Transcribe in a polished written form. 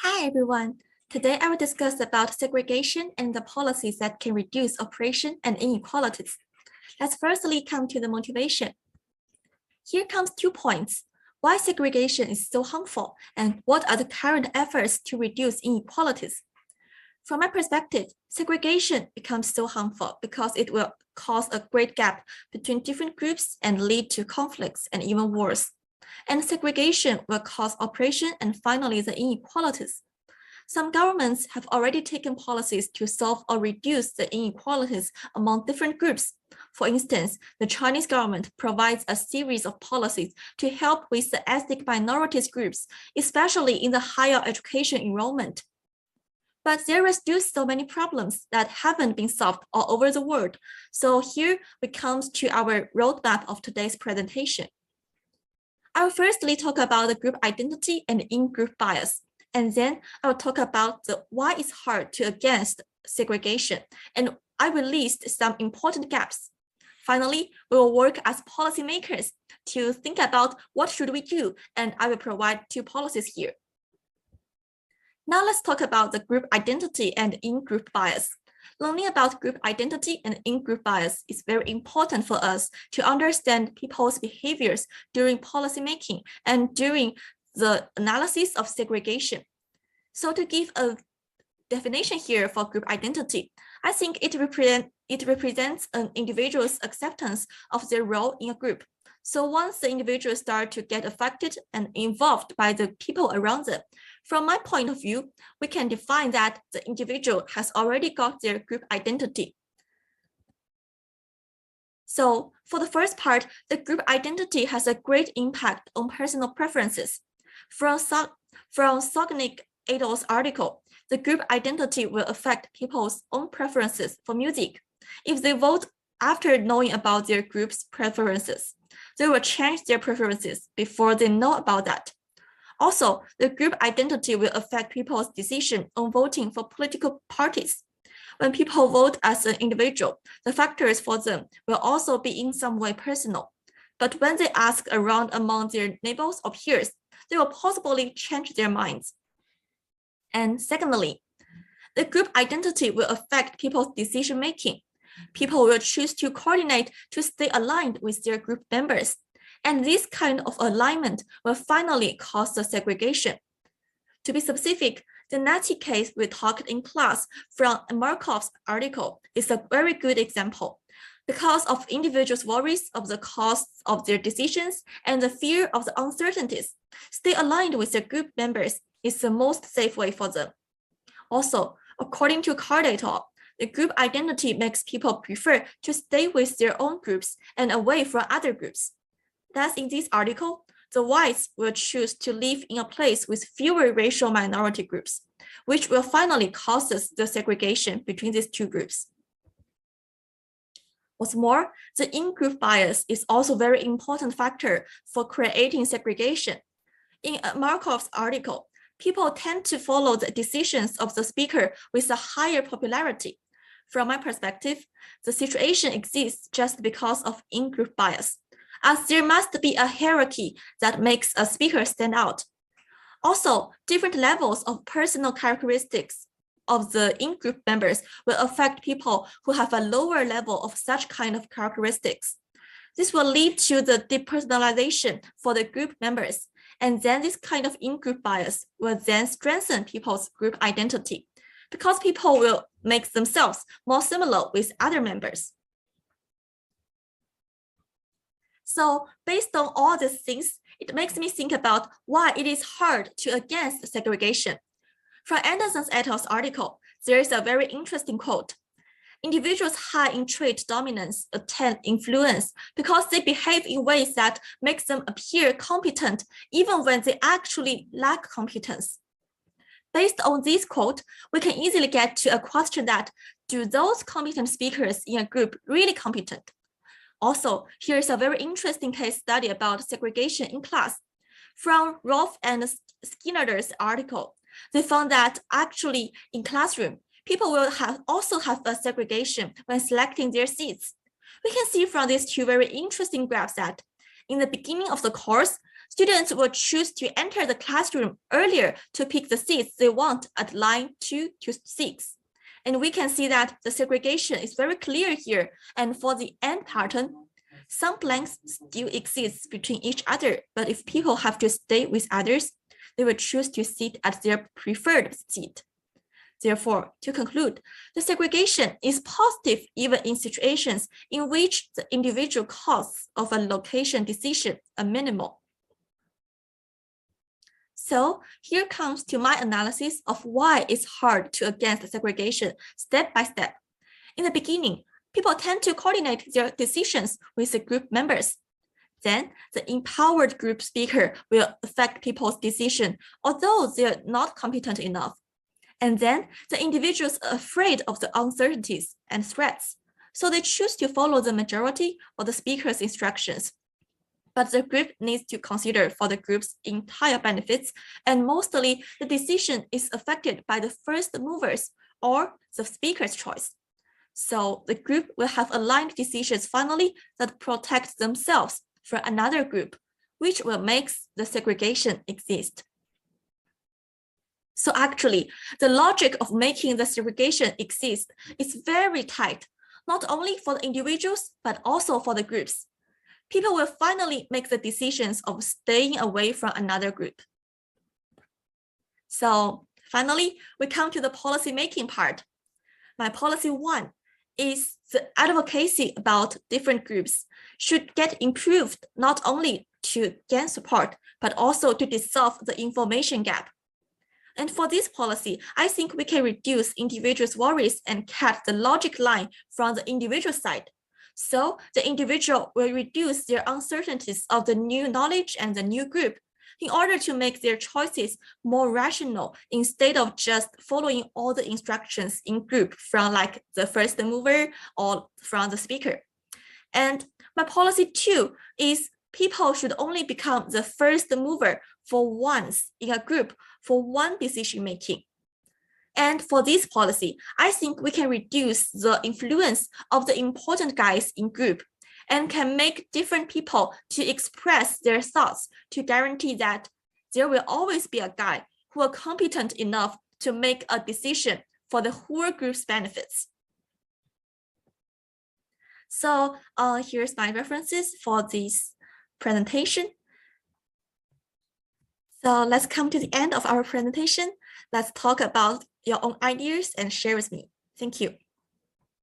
Hi everyone. Today I will discuss about segregation and the policies that can reduce oppression and inequalities. Let's firstly come to the motivation. Here comes 2 points. Why segregation is so harmful and what are the current efforts to reduce inequalities? From my perspective, segregation becomes so harmful because it will cause a great gap between different groups and lead to conflicts and even wars. And segregation will cause oppression and finally the inequalities. Some governments have already taken policies to solve or reduce the inequalities among different groups. For instance, the Chinese government provides a series of policies to help with the ethnic minorities groups, especially in the higher education enrollment. But there are still so many problems that haven't been solved all over the world. So here we come to our roadmap of today's presentation. I will firstly talk about the group identity and in-group bias. And then I will talk about why it's hard to against segregation, and I will list some important gaps. Finally, we will work as policymakers to think about what should we do, and I will provide 2 policies here. Now let's talk about the group identity and in-group bias. Learning about group identity and in-group bias is very important for us to understand people's behaviors during policymaking and during the analysis of segregation. So to give a definition here for group identity, I think it represents an individual's acceptance of their role in a group. So once the individuals start to get affected and involved by the people around them, from my point of view, we can define that the individual has already got their group identity. So for the first part, the group identity has a great impact on personal preferences. From Sognick et al.'s article, the group identity will affect people's own preferences for music. If they vote after knowing about their group's preferences, they will change their preferences before they know about that. Also, the group identity will affect people's decision on voting for political parties. When people vote as an individual, the factors for them will also be in some way personal. But when they ask around among their neighbors or peers, they will possibly change their minds. And secondly, the group identity will affect people's decision-making. People will choose to coordinate to stay aligned with their group members. And this kind of alignment will finally cause the segregation. To be specific, the Nazi case we talked in class from Markov's article is a very good example. Because of individuals' worries of the costs of their decisions and the fear of the uncertainties, stay aligned with their group members is the most safe way for them. Also, according to Card et al., the group identity makes people prefer to stay with their own groups and away from other groups. Thus, in this article, the whites will choose to live in a place with fewer racial minority groups, which will finally cause the segregation between these 2 groups. What's more, the in-group bias is also a very important factor for creating segregation. In Markov's article, people tend to follow the decisions of the speaker with a higher popularity. From my perspective, the situation exists just because of in-group bias, as there must be a hierarchy that makes a speaker stand out. Also, different levels of personal characteristics of the in-group members will affect people who have a lower level of such kind of characteristics. This will lead to the depersonalization for the group members, and then this kind of in-group bias will then strengthen people's group identity, because people will make themselves more similar with other members. So based on all these things, it makes me think about why it is hard to against segregation. From Anderson et al.'s article, there is a very interesting quote. Individuals high in trait dominance attain influence because they behave in ways that make them appear competent even when they actually lack competence. Based on this quote, we can easily get to a question that, do those competent speakers in a group really competent? Also, here is a very interesting case study about segregation in class. From Rolfe and Skinner's article, they found that actually in classroom, people will also have a segregation when selecting their seats. We can see from these 2 very interesting graphs that in the beginning of the course, students will choose to enter the classroom earlier to pick the seats they want at line 2 to 6. And we can see that the segregation is very clear here. And for the end pattern, some blanks still exist between each other, but if people have to stay with others, they will choose to sit at their preferred seat. Therefore, to conclude, the segregation is positive even in situations in which the individual costs of a location decision are minimal. So here comes to my analysis of why it's hard to against segregation step by step. In the beginning, people tend to coordinate their decisions with the group members. Then the empowered group speaker will affect people's decision, although they're not competent enough. And then the individuals are afraid of the uncertainties and threats, so they choose to follow the majority or the speaker's instructions. But the group needs to consider for the group's entire benefits, and mostly the decision is affected by the first movers or the speaker's choice. So the group will have aligned decisions finally that protect themselves from another group, which will make the segregation exist. So actually, the logic of making the segregation exist is very tight, not only for the individuals, but also for the groups. People will finally make the decisions of staying away from another group. So finally, we come to the policy making part. My policy 1 is the advocacy about different groups should get improved not only to gain support, but also to dissolve the information gap. And for this policy, I think we can reduce individuals' worries and cut the logic line from the individual side. So the individual will reduce their uncertainties of the new knowledge and the new group in order to make their choices more rational instead of just following all the instructions in group from like the first mover or from the speaker. And my policy 2 is people should only become the first mover for once in a group for one decision making. And for this policy, I think we can reduce the influence of the important guys in group and can make different people to express their thoughts to guarantee that there will always be a guy who are competent enough to make a decision for the whole group's benefits. So here's my references for this presentation. So let's come to the end of our presentation. Let's talk about your own ideas and share with me. Thank you.